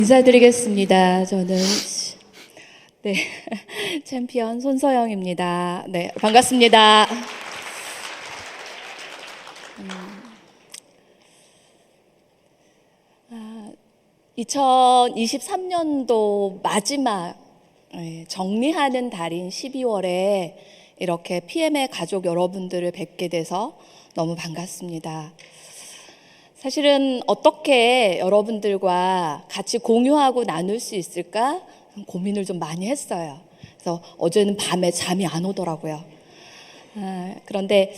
인사드리겠습니다. 저는 챔피언 손서영입니다. 반갑습니다. 2023년도 마지막 정리하는 달인 12월에 이렇게 PM의 가족 여러분들을 뵙게 돼서 너무 반갑습니다. 사실은 어떻게 여러분들과 같이 공유하고 나눌 수 있을까 고민을 좀 많이 했어요. 그래서 어제는 밤에 잠이 안 오더라고요. 그런데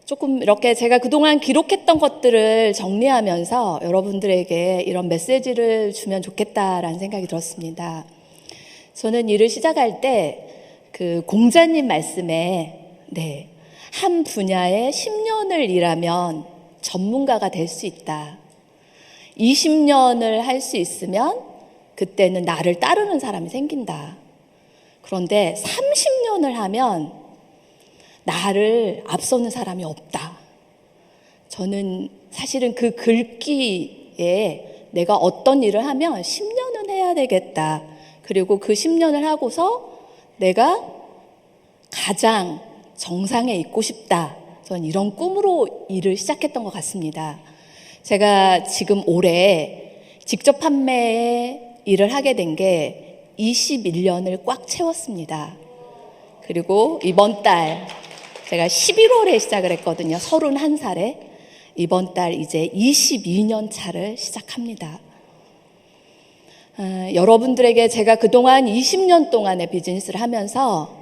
조금 이렇게 제가 그동안 기록했던 것들을 정리하면서 여러분들에게 이런 메시지를 주면 좋겠다라는 생각이 들었습니다. 저는 일을 시작할 때 그 공자님 말씀에 한 분야에 10년을 일하면 전문가가 될 수 있다. 20년을 할 수 있으면 그때는 나를 따르는 사람이 생긴다. 그런데 30년을 하면 나를 앞서는 사람이 없다. 저는 사실은 그 글귀에 내가 어떤 일을 하면 10년은 해야 되겠다. 그리고 그 10년을 하고서 내가 가장 정상에 있고 싶다. 저는 이런 꿈으로 일을 시작했던 것 같습니다. 제가 지금 올해 직접 판매에 일을 하게 된 게 21년을 꽉 채웠습니다. 그리고 이번 달 제가 11월에 시작을 했거든요. 31살에. 이번 달 이제 22년 차를 시작합니다. 여러분들에게 제가 그동안 20년 동안의 비즈니스를 하면서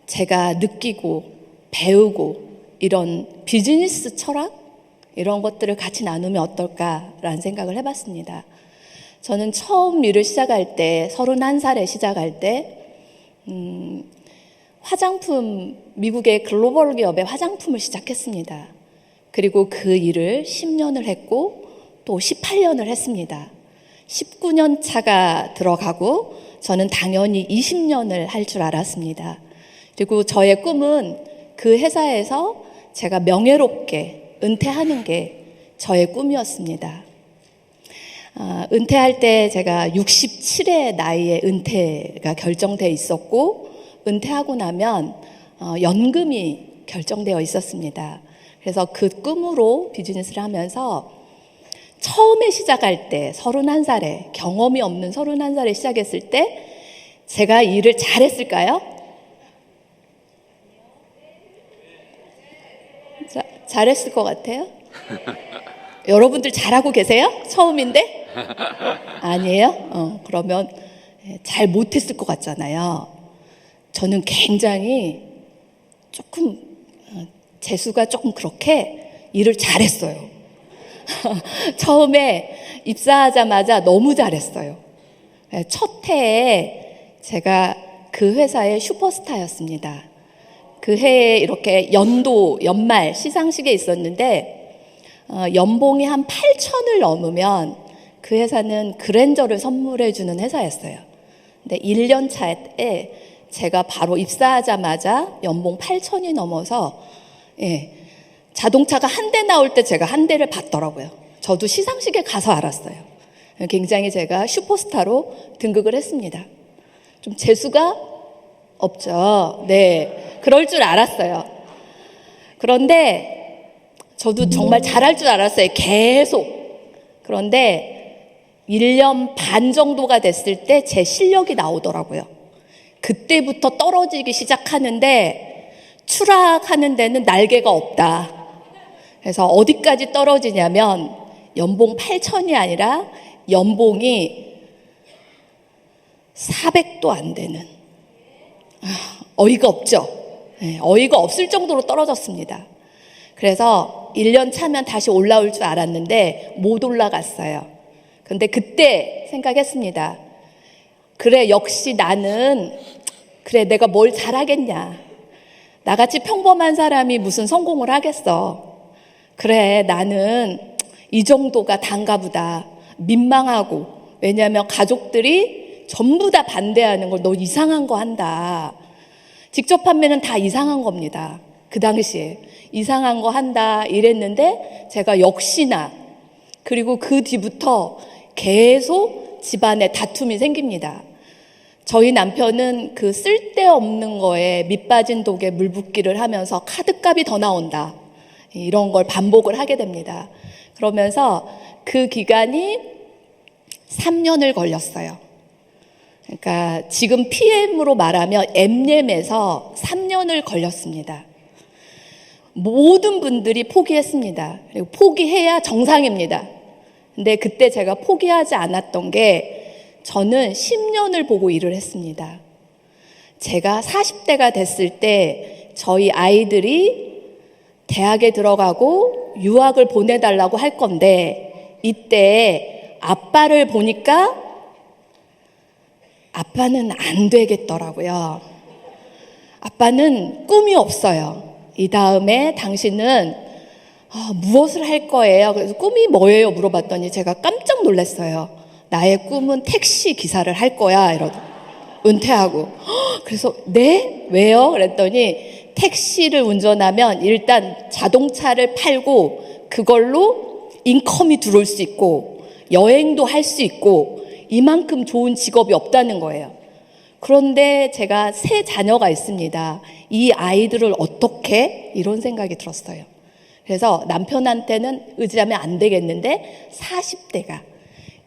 제가 느끼고 배우고 이런 비즈니스 철학 이런 것들을 같이 나누면 어떨까라는 생각을 해봤습니다. 저는 처음 일을 시작할 때 31살에 시작할 때 화장품, 미국의 글로벌 기업의 화장품을 시작했습니다. 그리고 그 일을 10년을 했고 또 18년을 했습니다. 19년 차가 들어가고 저는 당연히 20년을 할 줄 알았습니다. 그리고 저의 꿈은 그 회사에서 제가 명예롭게 은퇴하는 게 저의 꿈이었습니다. 은퇴할 때 제가 67의 나이에 은퇴가 결정돼 있었고 은퇴하고 나면 연금이 결정되어 있었습니다. 그래서 그 꿈으로 비즈니스를 하면서 처음에 시작할 때 31살에 경험이 없는 31살에 시작했을 때 제가 일을 잘했을까요? 잘했을 것 같아요? 여러분들 잘하고 계세요? 처음인데? 아니에요? 그러면 잘 못했을 것 같잖아요. 저는 굉장히 재수가 조금 그렇게 일을 잘했어요. 처음에 입사하자마자 너무 잘했어요. 첫 해에 제가 그 회사의 슈퍼스타였습니다. 그 해에 이렇게 연말 시상식에 있었는데 연봉이 한 8천을 넘으면 그 회사는 그랜저를 선물해 주는 회사였어요. 근데 1년 차에 제가 바로 입사하자마자 연봉 8천이 넘어서 자동차가 한 대 나올 때 제가 한 대를 받더라고요. 저도 시상식에 가서 알았어요. 굉장히 제가 슈퍼스타로 등극을 했습니다. 좀 재수가 없죠. 그럴 줄 알았어요. 그런데 저도 정말 잘할 줄 알았어요. 계속. 그런데 1년 반 정도가 됐을 때 제 실력이 나오더라고요. 그때부터 떨어지기 시작하는데 추락하는 데는 날개가 없다. 그래서 어디까지 떨어지냐면 연봉 8천이 아니라 연봉이 400도 안 되는 어이가 없죠. 어이가 없을 정도로 떨어졌습니다. 그래서 1년 차면 다시 올라올 줄 알았는데 못 올라갔어요. 근데 그때 생각했습니다. 그래, 역시 내가 뭘 잘하겠냐. 나같이 평범한 사람이 무슨 성공을 하겠어. 그래, 나는 이 정도가 단가 보다. 민망하고. 왜냐하면 가족들이 전부 다 반대하는 걸 너 이상한 거 한다. 직접 판매는 다 이상한 겁니다. 그 당시에. 이상한 거 한다 이랬는데 제가 역시나 그리고 그 뒤부터 계속 집안에 다툼이 생깁니다. 저희 남편은 그 쓸데없는 거에 밑빠진 독에 물 붓기를 하면서 카드값이 더 나온다, 이런 걸 반복을 하게 됩니다. 그러면서 그 기간이 3년을 걸렸어요. 그러니까 지금 PM으로 말하면 M예에서 3년을 걸렸습니다. 모든 분들이 포기했습니다. 그리고 포기해야 정상입니다. 근데 그때 제가 포기하지 않았던 게, 저는 10년을 보고 일을 했습니다. 제가 40대가 됐을 때 저희 아이들이 대학에 들어가고 유학을 보내달라고 할 건데, 이때 아빠를 보니까 아빠는 안 되겠더라고요. 아빠는 꿈이 없어요. 이 다음에 당신은 무엇을 할 거예요? 그래서 꿈이 뭐예요? 물어봤더니 제가 깜짝 놀랐어요. 나의 꿈은 택시 기사를 할 거야, 은퇴하고. 그래서 네? 왜요? 그랬더니 택시를 운전하면 일단 자동차를 팔고 그걸로 인컴이 들어올 수 있고 여행도 할 수 있고 이만큼 좋은 직업이 없다는 거예요. 그런데 제가 3 자녀가 있습니다. 이 아이들을 어떻게? 이런 생각이 들었어요. 그래서 남편한테는 의지하면 안 되겠는데 40대가.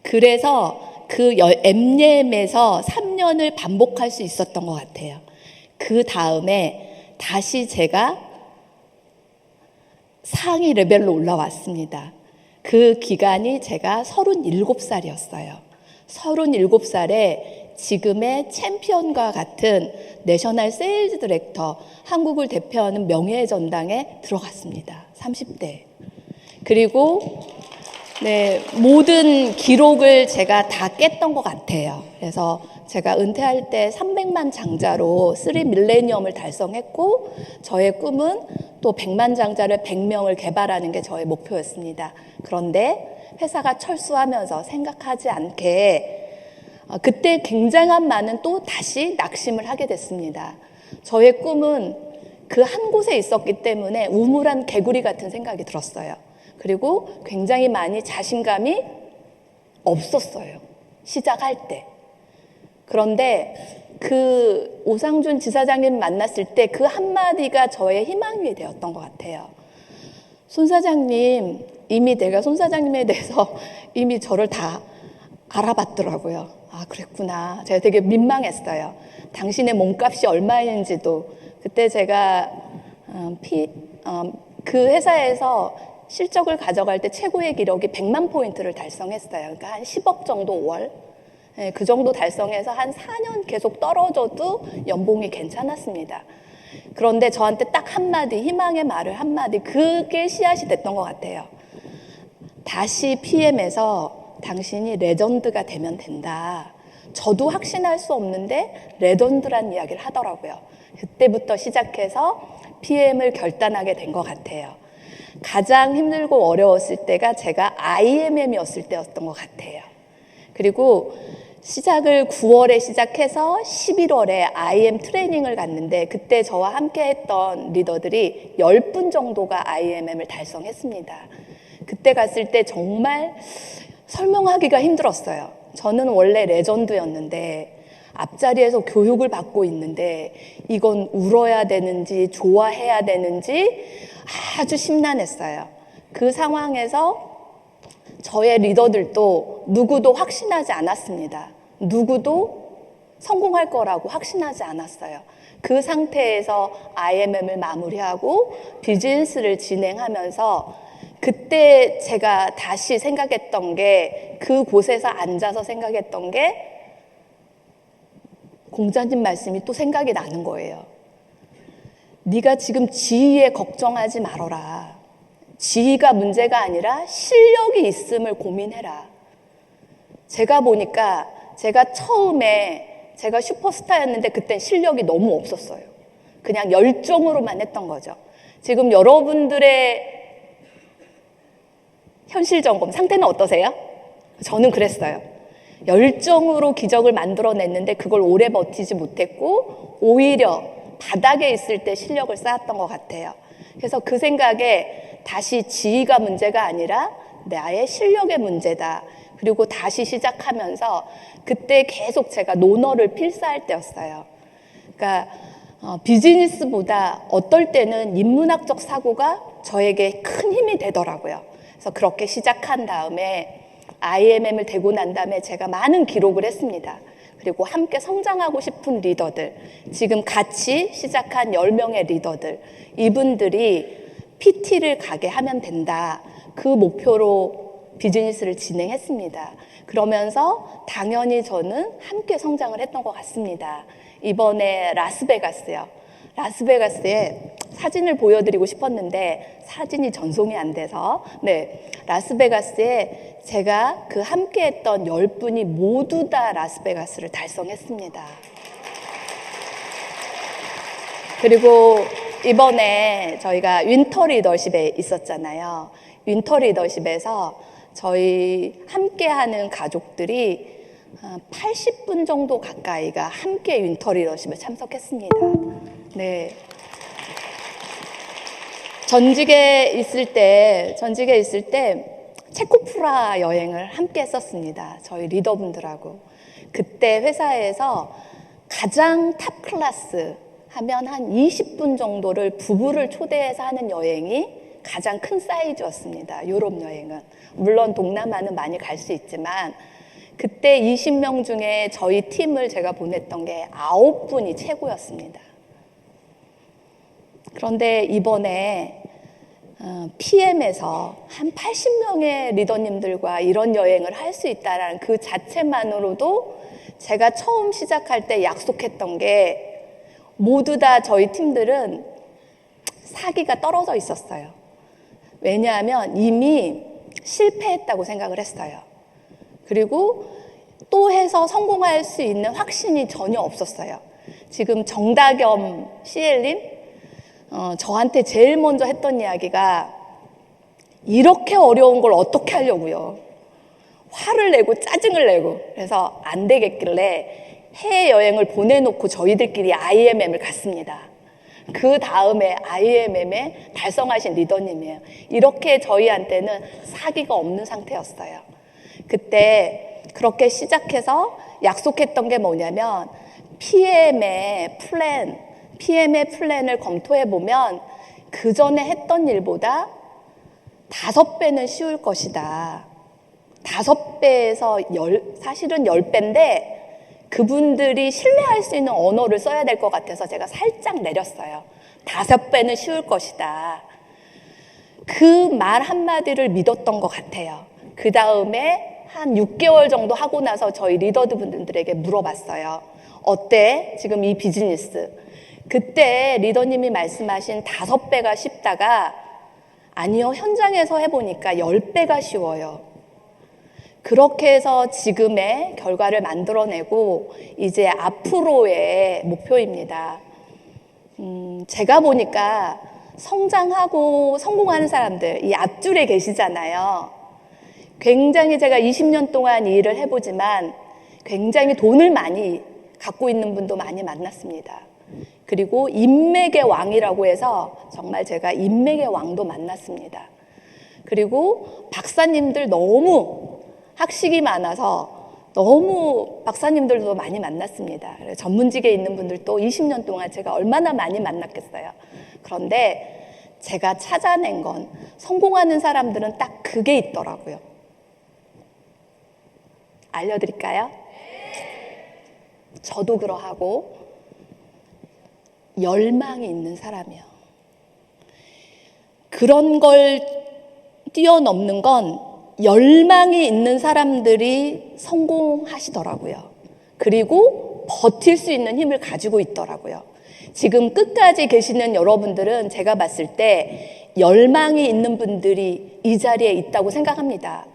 그래서 그 M예에서 3년을 반복할 수 있었던 것 같아요. 그 다음에 다시 제가 상위 레벨로 올라왔습니다. 그 기간이 제가 37살이었어요. 37살에 지금의 챔피언과 같은 내셔널 세일즈 디렉터, 한국을 대표하는 명예의 전당에 들어갔습니다. 30대. 그리고 모든 기록을 제가 다 깼던 것 같아요. 그래서 제가 은퇴할 때 300만 장자로 3 밀레니엄을 달성했고, 저의 꿈은 또 100만 장자를 100명을 개발하는 게 저의 목표였습니다. 그런데 회사가 철수하면서 생각하지 않게 그때 굉장한 많은 또 다시 낙심을 하게 됐습니다. 저의 꿈은 그 한 곳에 있었기 때문에 우물한 개구리 같은 생각이 들었어요. 그리고 굉장히 많이 자신감이 없었어요. 시작할 때. 그런데 그 오상준 지사장님 만났을 때 그 한마디가 저의 희망이 되었던 것 같아요. 손 사장님, 이미 내가 손 사장님에 대해서 이미 저를 다 알아봤더라고요. 아, 그랬구나. 제가 되게 민망했어요. 당신의 몸값이 얼마인지도. 그때 제가 그 회사에서 실적을 가져갈 때 최고의 기록이 100만 포인트를 달성했어요. 그러니까 한 10억 정도 월. 그 정도 달성해서 한 4년 계속 떨어져도 연봉이 괜찮았습니다. 그런데 저한테 딱 한마디, 희망의 말을 한마디, 그게 씨앗이 됐던 것 같아요. 다시 PM에서 당신이 레전드가 되면 된다. 저도 확신할 수 없는데 레전드란 이야기를 하더라고요. 그때부터 시작해서 PM을 결단하게 된 것 같아요. 가장 힘들고 어려웠을 때가 제가 IMM이었을 때였던 것 같아요. 그리고 시작을 9월에 시작해서 11월에 IM 트레이닝을 갔는데, 그때 저와 함께 했던 리더들이 10분 정도가 IMM을 달성했습니다. 그때 갔을 때 정말 설명하기가 힘들었어요. 저는 원래 레전드였는데 앞자리에서 교육을 받고 있는데 이건 울어야 되는지 좋아해야 되는지 아주 심란했어요. 그 상황에서 저의 리더들도 누구도 확신하지 않았습니다. 누구도 성공할 거라고 확신하지 않았어요. 그 상태에서 IMM을 마무리하고 비즈니스를 진행하면서 그때 제가 다시 생각했던 게, 그곳에서 앉아서 생각했던 게 공자님 말씀이 또 생각이 나는 거예요. 네가 지금 지위에 걱정하지 말아라. 지위가 문제가 아니라 실력이 있음을 고민해라. 제가 보니까 제가 처음에 제가 슈퍼스타였는데 그땐 실력이 너무 없었어요. 그냥 열정으로만 했던 거죠. 지금 여러분들의 현실 점검 상태는 어떠세요? 저는 그랬어요. 열정으로 기적을 만들어냈는데 그걸 오래 버티지 못했고 오히려 바닥에 있을 때 실력을 쌓았던 것 같아요. 그래서 그 생각에 다시 지위가 문제가 아니라 나의 실력의 문제다. 그리고 다시 시작하면서 그때 계속 제가 논어를 필사할 때였어요. 그러니까 비즈니스보다 어떨 때는 인문학적 사고가 저에게 큰 힘이 되더라고요. 그래서 그렇게 시작한 다음에 IMM을 되고 난 다음에 제가 많은 기록을 했습니다. 그리고 함께 성장하고 싶은 리더들, 지금 같이 시작한 10명의 리더들, 이분들이 PT를 가게 하면 된다. 그 목표로 비즈니스를 진행했습니다. 그러면서 당연히 저는 함께 성장을 했던 것 같습니다. 이번에 라스베가스요. 라스베가스에 사진을 보여드리고 싶었는데 사진이 전송이 안 돼서 라스베가스에 제가 그 함께 했던 10분이 모두 다 라스베가스를 달성했습니다. 그리고 이번에 저희가 윈터 리더십에 있었잖아요. 윈터 리더십에서 저희 함께하는 가족들이 80분 정도 가까이가 함께 윈터 리더십에 참석했습니다. 네. 전직에 있을 때 체코프라 여행을 함께 했었습니다. 저희 리더분들하고. 그때 회사에서 가장 탑 클래스 하면 한 20분 정도를 부부를 초대해서 하는 여행이 가장 큰 사이즈였습니다. 유럽 여행은. 물론 동남아는 많이 갈 수 있지만 그때 20명 중에 저희 팀을 제가 보냈던 게 9분이 최고였습니다. 그런데 이번에 PM에서 한 80명의 리더님들과 이런 여행을 할 수 있다는 그 자체만으로도 제가 처음 시작할 때 약속했던 게 모두 다 저희 팀들은 사기가 떨어져 있었어요. 왜냐하면 이미 실패했다고 생각을 했어요. 그리고 또 해서 성공할 수 있는 확신이 전혀 없었어요. 지금 정다겸 CL님 저한테 제일 먼저 했던 이야기가 이렇게 어려운 걸 어떻게 하려고요. 화를 내고 짜증을 내고 그래서 안 되겠길래 해외여행을 보내놓고 저희들끼리 IMM을 갔습니다. 그 다음에 IMM에 달성하신 리더님이에요. 이렇게 저희한테는 사기가 없는 상태였어요. 그때 그렇게 시작해서 약속했던 게 뭐냐면 PM의 플랜을 검토해보면 그 전에 했던 일보다 5배는 쉬울 것이다. 5배에서 사실은 10배인데 그분들이 신뢰할 수 있는 언어를 써야 될 것 같아서 제가 살짝 내렸어요. 5배는 쉬울 것이다. 그 말 한마디를 믿었던 것 같아요. 그 다음에 한 6개월 정도 하고 나서 저희 리더분들에게 물어봤어요. 어때? 지금 이 비즈니스. 그때 리더님이 말씀하신 5배가 쉽다가 아니요, 현장에서 해보니까 10배가 쉬워요. 그렇게 해서 지금의 결과를 만들어내고 이제 앞으로의 목표입니다. 제가 보니까 성장하고 성공하는 사람들 이 앞줄에 계시잖아요. 굉장히 제가 20년 동안 이 일을 해보지만 굉장히 돈을 많이 갖고 있는 분도 많이 만났습니다. 그리고 인맥의 왕이라고 해서 정말 제가 인맥의 왕도 만났습니다. 그리고 박사님들 너무 학식이 많아서 너무 박사님들도 많이 만났습니다. 전문직에 있는 분들도 20년 동안 제가 얼마나 많이 만났겠어요. 그런데 제가 찾아낸 건 성공하는 사람들은 딱 그게 있더라고요. 알려드릴까요? 저도 그러하고 열망이 있는 사람이요. 그런 걸 뛰어넘는 건 열망이 있는 사람들이 성공하시더라고요. 그리고 버틸 수 있는 힘을 가지고 있더라고요. 지금 끝까지 계시는 여러분들은 제가 봤을 때 열망이 있는 분들이 이 자리에 있다고 생각합니다.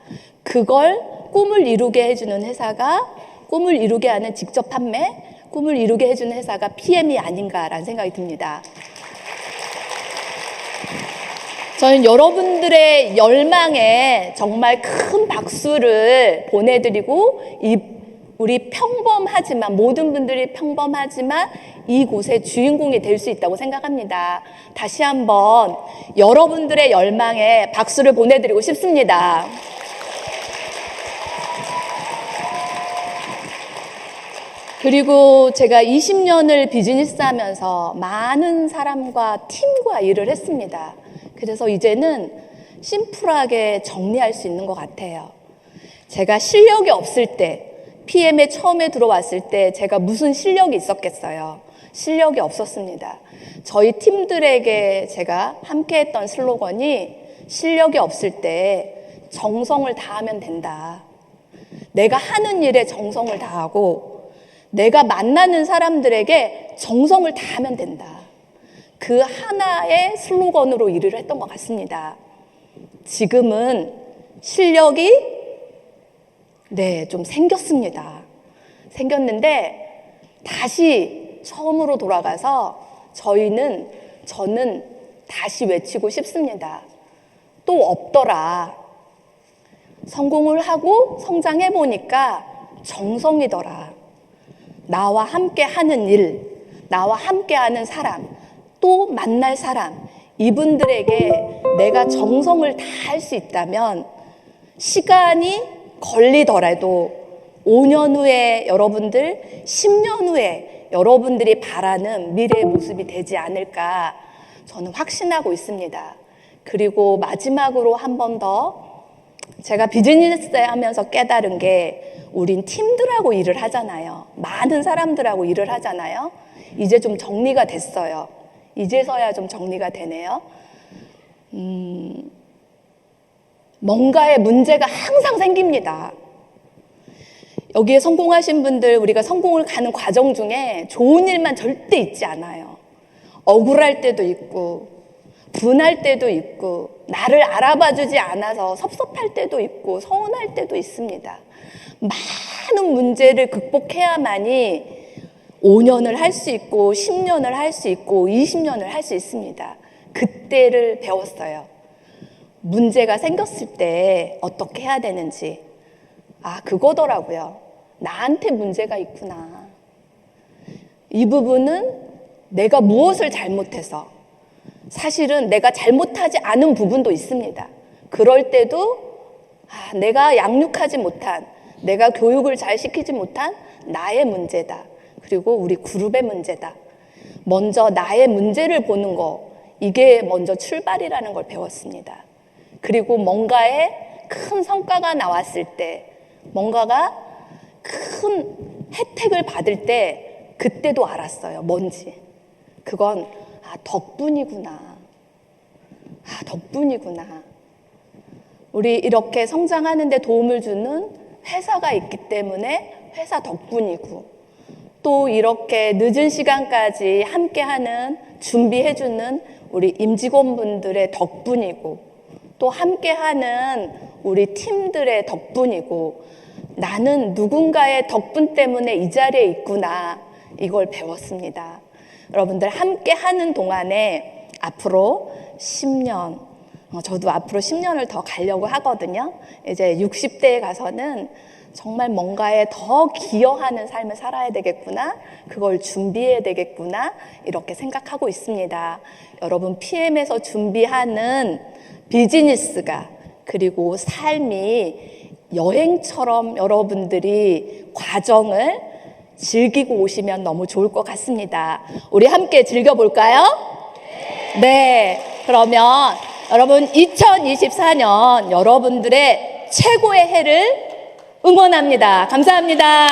그걸 꿈을 이루게 해주는 회사가 꿈을 이루게 하는 직접 판매, 꿈을 이루게 해주는 회사가 PM이 아닌가라는 생각이 듭니다. 저는 여러분들의 열망에 정말 큰 박수를 보내드리고 우리 평범하지만 모든 분들이 평범하지만 이곳의 주인공이 될 수 있다고 생각합니다. 다시 한번 여러분들의 열망에 박수를 보내드리고 싶습니다. 그리고 제가 20년을 비즈니스 하면서 많은 사람과 팀과 일을 했습니다. 그래서 이제는 심플하게 정리할 수 있는 것 같아요. 제가 실력이 없을 때, PM에 처음에 들어왔을 때 제가 무슨 실력이 있었겠어요? 실력이 없었습니다. 저희 팀들에게 제가 함께 했던 슬로건이 실력이 없을 때 정성을 다하면 된다. 내가 하는 일에 정성을 다하고 내가 만나는 사람들에게 정성을 다하면 된다. 그 하나의 슬로건으로 일을 했던 것 같습니다. 지금은 실력이 좀 생겼습니다. 생겼는데 다시 처음으로 돌아가서 저는 다시 외치고 싶습니다. 또 없더라. 성공을 하고 성장해 보니까 정성이더라. 나와 함께 하는 일, 나와 함께 하는 사람, 또 만날 사람, 이분들에게 내가 정성을 다할 수 있다면 시간이 걸리더라도 5년 후에 여러분들, 10년 후에 여러분들이 바라는 미래의 모습이 되지 않을까 저는 확신하고 있습니다. 그리고 마지막으로 한 번 더 제가 비즈니스 하면서 깨달은 게 우린 팀들하고 일을 하잖아요. 많은 사람들하고 일을 하잖아요. 이제 좀 정리가 됐어요. 이제서야 좀 정리가 되네요. 뭔가의 문제가 항상 생깁니다. 여기에 성공하신 분들, 우리가 성공을 가는 과정 중에 좋은 일만 절대 있지 않아요. 억울할 때도 있고 분할 때도 있고 나를 알아봐주지 않아서 섭섭할 때도 있고 서운할 때도 있습니다. 많은 문제를 극복해야만이 5년을 할 수 있고 10년을 할 수 있고 20년을 할 수 있습니다. 그때를 배웠어요. 문제가 생겼을 때 어떻게 해야 되는지. 그거더라고요. 나한테 문제가 있구나. 이 부분은 내가 무엇을 잘못해서, 사실은 내가 잘못하지 않은 부분도 있습니다. 그럴 때도 내가 양육하지 못한, 내가 교육을 잘 시키지 못한 나의 문제다. 그리고 우리 그룹의 문제다. 먼저 나의 문제를 보는 거, 이게 먼저 출발이라는 걸 배웠습니다. 그리고 뭔가에 큰 성과가 나왔을 때, 뭔가가 큰 혜택을 받을 때 그때도 알았어요. 뭔지. 그건 덕분이구나. 덕분이구나. 우리 이렇게 성장하는 데 도움을 주는 회사가 있기 때문에 회사 덕분이고, 또 이렇게 늦은 시간까지 함께하는, 준비해주는 우리 임직원분들의 덕분이고, 또 함께하는 우리 팀들의 덕분이고, 나는 누군가의 덕분 때문에 이 자리에 있구나, 이걸 배웠습니다. 여러분들 함께하는 동안에 앞으로 10년, 저도 앞으로 10년을 더 가려고 하거든요. 이제 60대에 가서는 정말 뭔가에 더 기여하는 삶을 살아야 되겠구나, 그걸 준비해야 되겠구나, 이렇게 생각하고 있습니다. 여러분, PM에서 준비하는 비즈니스가, 그리고 삶이 여행처럼 여러분들이 과정을 즐기고 오시면 너무 좋을 것 같습니다. 우리 함께 즐겨볼까요? 네. 그러면 여러분, 2024년 여러분들의 최고의 해를 응원합니다. 감사합니다.